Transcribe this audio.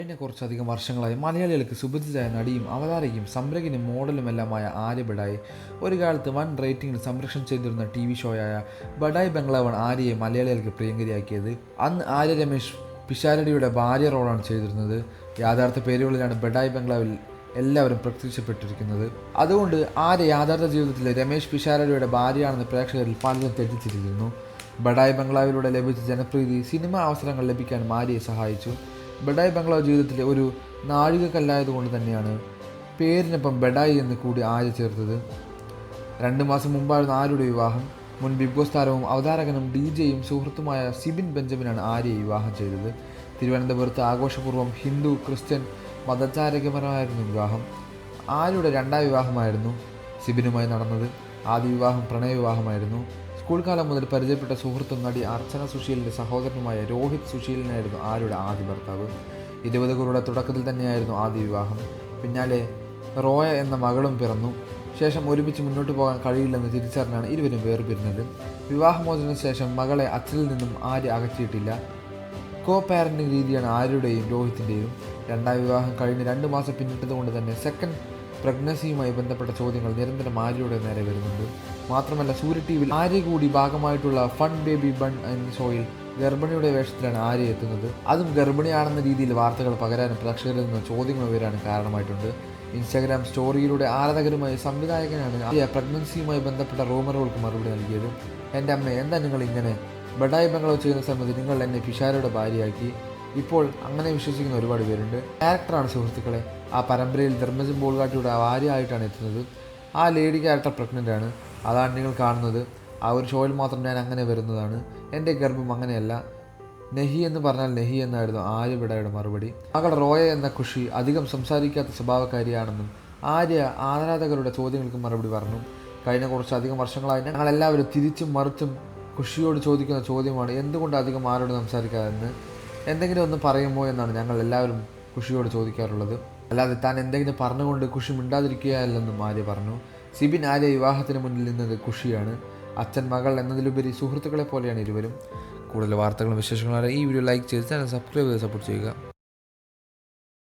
കഴിഞ്ഞ കുറച്ചധികം വർഷങ്ങളായി മലയാളികൾക്ക് സുപരിചിതയായ നടിയും അവതാരകയും സംരംഭകനും മോഡലുമെല്ലാമായ ആര്യ ബഡായി ഒരു കാലത്ത് വൻ റേറ്റിംഗിൽ സംരക്ഷണം ചെയ്തിരുന്ന TV ഷോയായ ബഡായി ബംഗ്ലാവാണ് ആര്യയെ മലയാളികൾക്ക് പ്രിയങ്കരിയാക്കിയത്. അന്ന് ആര്യ രമേശ് പിഷാരടിയുടെ ഭാര്യ റോളാണ് ചെയ്തിരുന്നത്. യാഥാർത്ഥ്യ പേരുകളിലാണ് ബഡായി ബംഗ്ലാവിൽ എല്ലാവരും പ്രത്യക്ഷപ്പെട്ടിരിക്കുന്നത്. അതുകൊണ്ട് ആര്യ യാഥാർത്ഥ്യ ജീവിതത്തിലെ രമേശ് പിഷാരടിയുടെ ഭാര്യയാണെന്ന് പ്രേക്ഷകരിൽ പലരും തെറ്റിദ്ധരിച്ചിരുന്നു. ബഡായി ബംഗ്ലാവിലൂടെ ലഭിച്ച ജനപ്രീതി സിനിമാ അവസരങ്ങൾ ലഭിക്കാൻ ആര്യയെ സഹായിച്ചു. ബഡായി ബംഗ്ലാവ് ജീവിതത്തിലെ ഒരു നാഴികക്കല്ലായതുകൊണ്ട് തന്നെയാണ് പേരിനൊപ്പം ബഡായി എന്ന് കൂടി ആര്യ ചേർത്തത്. 2 മാസം മുമ്പായിരുന്നു ആര്യയുടെ വിവാഹം. മുൻ ബിഗ് ബോസ് താരവും അവതാരകനും DJ-യും സുഹൃത്തുമായ സിബിൻ ബെഞ്ചമിനാണ് ആര്യയെ വിവാഹം ചെയ്തത്. തിരുവനന്തപുരത്ത് ആഘോഷപൂർവ്വം ഹിന്ദു ക്രിസ്ത്യൻ മതചാരകപരമായിരുന്നു വിവാഹം. ആര്യയുടെ 2ാം വിവാഹമായിരുന്നു സിബിനുമായി നടന്നത്. ആദ്യ വിവാഹം പ്രണയവിവാഹമായിരുന്നു. സ്കൂൾ കാലം മുതൽ പരിചയപ്പെട്ട സുഹൃത്തും നടി അർച്ചന സുശീലിൻ്റെ സഹോദരനുമായ രോഹിത് സുശീലിനായിരുന്നു ആര്യയുടെ ആദ്യ ഭർത്താവ്. 20കളുടെ തുടക്കത്തിൽ തന്നെയായിരുന്നു ആദ്യ വിവാഹം. പിന്നാലെ റോയ എന്ന മകളും പിറന്നു. ശേഷം ഒരുമിച്ച് മുന്നോട്ട് പോകാൻ കഴിയില്ലെന്ന് തിരിച്ചറിഞ്ഞാണ് ഇരുവരും വേർപിരിഞ്ഞത്. വിവാഹമോചനത്തിന് ശേഷം മകളെ അച്ഛനിൽ നിന്നും ആര്യ അകറ്റിയിട്ടില്ല. പാരന്റിംഗ് രീതിയാണ് ആര്യയുടെയും രോഹിത്തിൻ്റെയും. 2ാം വിവാഹം കഴിഞ്ഞ് 2 മാസം പിന്നിട്ടതുകൊണ്ട് തന്നെ സെക്കൻഡ് പ്രഗ്നൻസിയുമായി ബന്ധപ്പെട്ട ചോദ്യങ്ങൾ നിരന്തരം ആര്യയുടെ നേരെ വരുന്നുണ്ട്. മാത്രമല്ല സൂര്യ TV ആര്യ കൂടി ഭാഗമായിട്ടുള്ള ഫൺ ബേബി ബൺ എന്ന ഷോയിൽ ഗർഭിണിയുടെ വേഷത്തിലാണ് ആര്യ എത്തുന്നത്. അതും ഗർഭിണിയാണെന്ന രീതിയിൽ വാർത്തകൾ പകരാനും പ്രേക്ഷകരിൽ നിന്ന് ചോദ്യങ്ങൾ ഉയരാനും കാരണമായിട്ടുണ്ട്. ഇൻസ്റ്റാഗ്രാം സ്റ്റോറിയിലൂടെ ആരാധകരുമായി സംവിധായകനാണ് ആര്യ പ്രഗ്നൻസിയുമായി ബന്ധപ്പെട്ട റൂമറുകൾക്ക് മറുപടി നൽകിയത്. എൻ്റെ അമ്മ, എന്താ നിങ്ങൾ ഇങ്ങനെ? ബഡായി ബംഗ്ലാവ് ചെയ്യുന്ന സമയത്ത് നിങ്ങൾ എന്നെ പിഷാരയുടെ ഭാര്യയാക്കി. ഇപ്പോൾ അങ്ങനെ വിശ്വസിക്കുന്ന ഒരുപാട് പേരുണ്ട്. ക്യാരക്ടറാണ് സുഹൃത്തുക്കളെ. ആ പരമ്പരയിൽ ധർമ്മജൻ ബോൾഗാട്ടിയുടെ ഭാര്യയായിട്ടാണ് എത്തുന്നത്. ആ ലേഡി ക്യാരക്ടർ പ്രഗ്നൻ്റ് ആണ്. അതാണ് നിങ്ങൾ കാണുന്നത്. ആ ഒരു ഷോയിൽ മാത്രം ഞാൻ അങ്ങനെ വരുന്നതാണ്. എൻ്റെ ഗർഭം അങ്ങനെയല്ല. നെഹി എന്ന് പറഞ്ഞാൽ നെഹി എന്നായിരുന്നു ആര്യ ബഡായിയുടെ മറുപടി. മകൾ റോയ എന്ന ഖുഷി അധികം സംസാരിക്കാത്ത സ്വഭാവക്കാരിയാണെന്നും ആര്യ ആരാധകരുടെ ചോദ്യങ്ങൾക്ക് മറുപടി പറഞ്ഞു. കഴിഞ്ഞ കുറച്ചധികം വർഷങ്ങളായി ഞങ്ങളെല്ലാവരും തിരിച്ചും മറിച്ചും ഖുഷിയോട് ചോദിക്കുന്ന ചോദ്യമാണ്, എന്തുകൊണ്ട് അധികം ആരോട് സംസാരിക്കാതെന്ന്. എന്തെങ്കിലും ഒന്ന് പറയുമോ എന്നാണ് ഞങ്ങൾ എല്ലാവരും ഖുഷിയോട് ചോദിക്കാറുള്ളത്. അല്ലാതെ താൻ എന്തെങ്കിലും പറഞ്ഞുകൊണ്ട് ഖുഷി മിണ്ടാതിരിക്കുകയല്ലെന്നും ആര്യ പറഞ്ഞു. സിബിൻ ആര്യ വിവാഹത്തിന് മുന്നിൽ നിന്നത് ഖുഷിയാണ്. അച്ഛൻ മകൾ എന്നതിലുപരി സുഹൃത്തുക്കളെ പോലെയാണ് ഇരുവരും. കൂടുതൽ വാർത്തകളും വിശേഷങ്ങളും ഈ വീഡിയോ ലൈക്ക് ചെയ്ത് ചാനൽ സബ്സ്ക്രൈബ് ചെയ്ത് സപ്പോർട്ട് ചെയ്യുക.